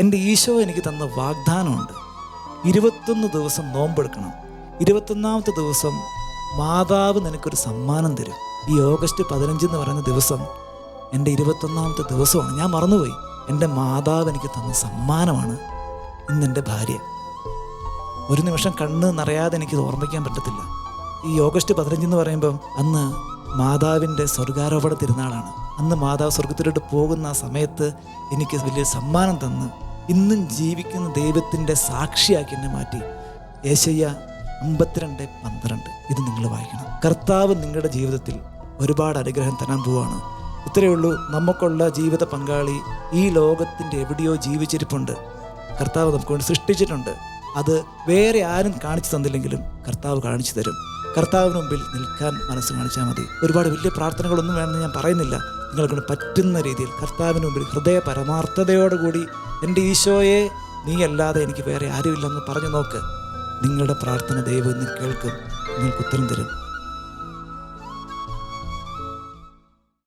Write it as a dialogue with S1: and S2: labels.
S1: എൻ്റെ ഈശോ എനിക്ക് തന്ന വാഗ്ദാനമുണ്ട്. 21 ദിവസം നോമ്പെടുക്കണം. 21ാമത്തെ ദിവസം മാതാവ് നിനക്കൊരു സമ്മാനം തരും. ഈ ഓഗസ്റ്റ് 15 എന്ന് പറയുന്ന ദിവസം എൻ്റെ 21ാമത്തെ ദിവസമാണ്. ഞാൻ മറന്നുപോയി. എൻ്റെ മാതാവ് എനിക്ക് തന്ന സമ്മാനമാണ് ഇന്നെൻ്റെ ഭാര്യ. ഒരു നിമിഷം കണ്ണ് നിറയാതെ എനിക്കിത് ഓർമ്മിക്കാൻ പറ്റത്തില്ല. ഈ ഓഗസ്റ്റ് 15 എന്ന് പറയുമ്പം അന്ന് മാതാവിൻ്റെ സ്വർഗാരോപണ തിരുനാളാണ്. അന്ന് മാതാവ് സ്വർഗത്തിലോട്ട് പോകുന്ന ആ സമയത്ത് എനിക്ക് വലിയ സമ്മാനം തന്ന് ഇന്നും ജീവിക്കുന്ന ദൈവത്തിൻ്റെ സാക്ഷിയാക്കി എന്നെ മാറ്റി. യെശയ്യാ 52:12 ഇത് നിങ്ങൾ വായിക്കണം. കർത്താവ് നിങ്ങളുടെ ജീവിതത്തിൽ ഒരുപാട് അനുഗ്രഹം തരാൻ പോവാണ്. ഇത്രയേ ഉള്ളൂ. നമുക്കുള്ള ജീവിത പങ്കാളി ഈ ലോകത്തിൻ്റെ എവിടെയോ ജീവിച്ചിരിപ്പുണ്ട്. കർത്താവ് നമുക്ക് സൃഷ്ടിച്ചിട്ടുണ്ട്. അത് വേറെ ആരും കാണിച്ചു തന്നില്ലെങ്കിലും കർത്താവ് കാണിച്ചു തരും. കർത്താവിന് മുമ്പിൽ നിൽക്കാൻ മനസ്സ് കാണിച്ചാൽ മതി. ഒരുപാട് വലിയ പ്രാർത്ഥനകളൊന്നും വേണമെന്ന് ഞാൻ പറയുന്നില്ല. നിങ്ങളെക്കൊണ്ട് പറ്റുന്ന രീതിയിൽ കർത്താവിന് മുമ്പിൽ ഹൃദയ പരമാർത്ഥതയോടുകൂടി എൻ്റെ ഈശോയെ, നീ അല്ലാതെ എനിക്ക് വേറെ ആരുമില്ലെന്ന് പറഞ്ഞു നോക്ക്. നിങ്ങളുടെ പ്രാർത്ഥന ദൈവം ഇന്ന് കേൾക്കും, നിങ്ങൾക്ക് ഉത്തരം തരും.